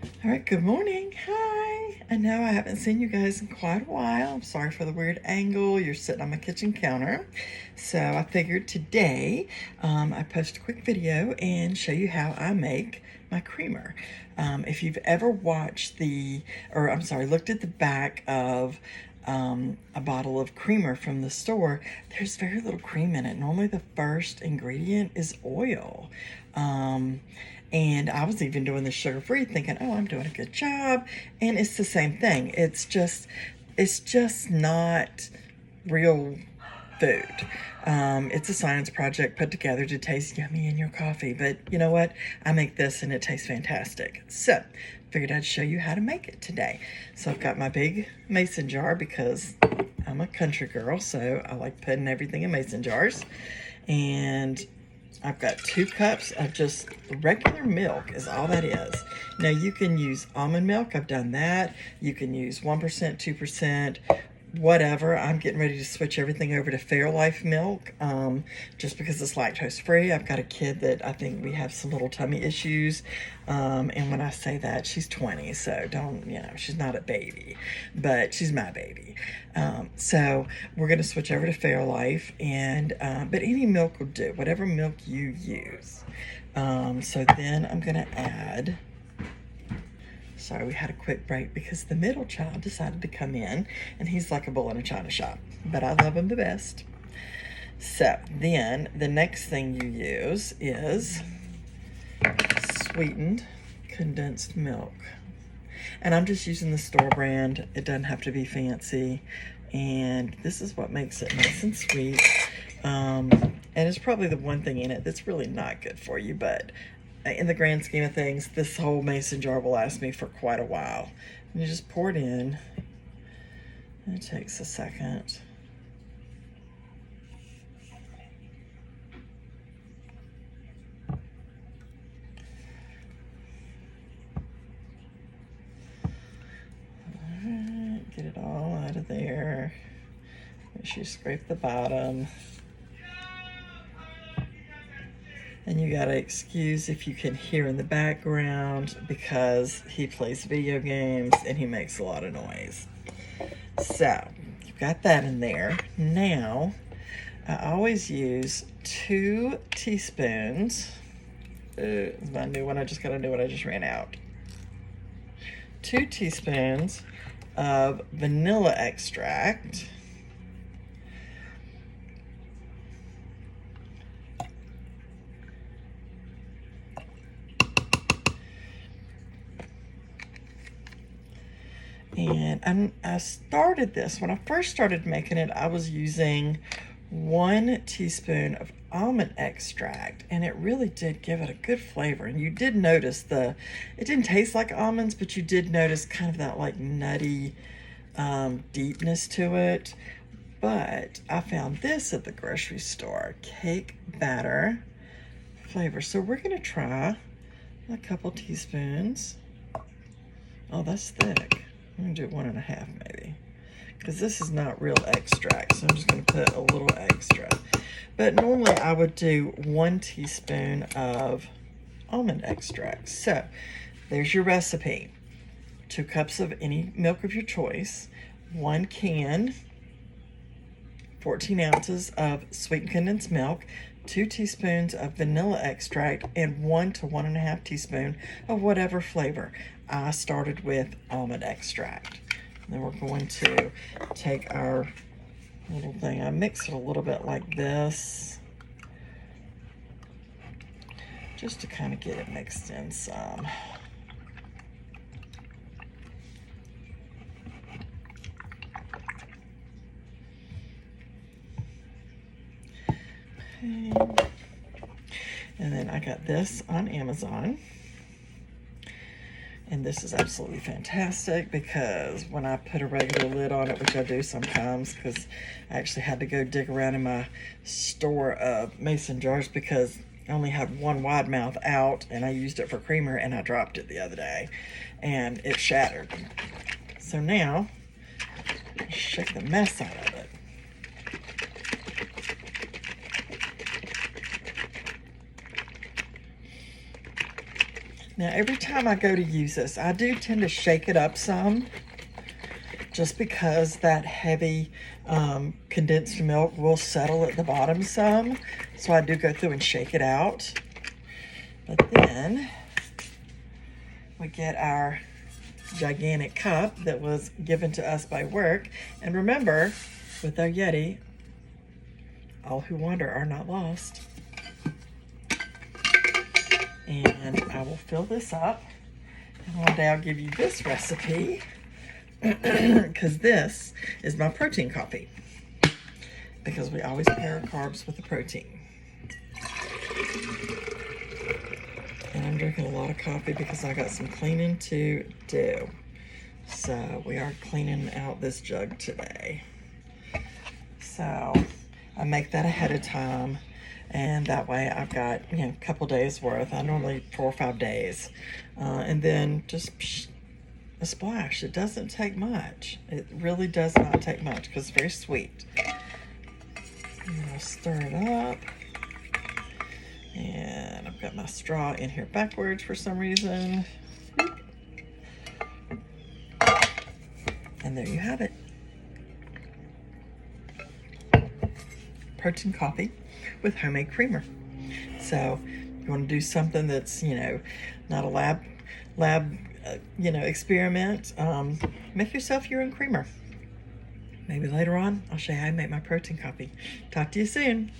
All right, good morning. Hi. I know I haven't seen you guys in quite a while. I'm sorry for the weird angle. You're sitting on my kitchen counter. So I figured today I post a quick video and show you how I make my creamer. If you've ever watched looked at the back of a bottle of creamer from the store, there's very little cream in it. Normally the first ingredient is oil. And I was even doing the sugar-free thinking, oh, I'm doing a good job. And it's the same thing. It's just not real food. It's a science project put together to taste yummy in your coffee. But you know what? I make this and it tastes fantastic. So figured I'd show you how to make it today. So I've got my big mason jar because I'm a country girl, so I like putting everything in mason jars. And I've got 2 cups of just regular milk is all that is. Now you can use almond milk. I've done that. You can use 1%, 2%, whatever. I'm getting ready to switch everything over to Fairlife milk just because it's lactose free. I've got a kid that I think we have some little tummy issues. And when I say that, she's 20, so don't, she's not a baby, but she's my baby. So we're going to switch over to Fairlife, and but any milk will do, whatever milk you use. So then I'm going to add. Sorry, we had a quick break because the middle child decided to come in, and he's like a bull in a china shop, but I love him the best. So then the next thing you use is sweetened condensed milk. And I'm just using the store brand. It doesn't have to be fancy. And this is what makes it nice and sweet. And it's probably the one thing in it that's really not good for you, but in the grand scheme of things, this whole mason jar will last me for quite a while. And you just pour it in. It takes a second. Alright, get it all out of there. Make sure you scrape the bottom. And you gotta excuse if you can hear in the background because he plays video games and he makes a lot of noise. So, you've got that in there. Now, I always use 2 teaspoons. My new one, I just got a new one, I just ran out. 2 teaspoons of vanilla extract. And I started this, when I first started making it, I was using 1 teaspoon of almond extract, and it really did give it a good flavor. And you did notice it didn't taste like almonds, but you did notice kind of that like nutty deepness to it. But I found this at the grocery store, cake batter flavor. So we're gonna try a couple teaspoons. Oh, that's thick. I'm gonna do 1.5 maybe, because this is not real extract, so I'm just gonna put a little extra. But normally I would do 1 teaspoon of almond extract. So there's your recipe. 2 cups of any milk of your choice, 1 can, 14 ounces of sweetened condensed milk, 2 teaspoons of vanilla extract, and 1 to 1.5 teaspoon of whatever flavor. I started with almond extract. Then we're going to take our little thing. I mix it a little bit like this, just to kind of get it mixed in some. Okay. And then I got this on Amazon. And this is absolutely fantastic because when I put a regular lid on it, which I do sometimes, because I actually had to go dig around in my store of mason jars because I only had one wide mouth out and I used it for creamer and I dropped it the other day and it shattered. So now, shake the mess out of it. Now, every time I go to use this, I do tend to shake it up some, just because that heavy condensed milk will settle at the bottom some. So I do go through and shake it out. But then we get our gigantic cup that was given to us by work. And remember, with our Yeti, all who wander are not lost. And I will fill this up. And one day I'll give you this recipe, because this is my protein coffee. Because we always pair our carbs with the protein. And I'm drinking a lot of coffee because I got some cleaning to do. So we are cleaning out this jug today. So I make that ahead of time. And that way I've got, a couple days worth. I normally 4 or 5 days. And then just a splash. It doesn't take much. It really does not take much because it's very sweet. And I'll stir it up. And I've got my straw in here backwards for some reason. And there you have it. Protein coffee with homemade creamer. So you want to do something that's, not a lab experiment. Make yourself your own creamer. Maybe later on I'll show you how I make my protein coffee. Talk to you soon.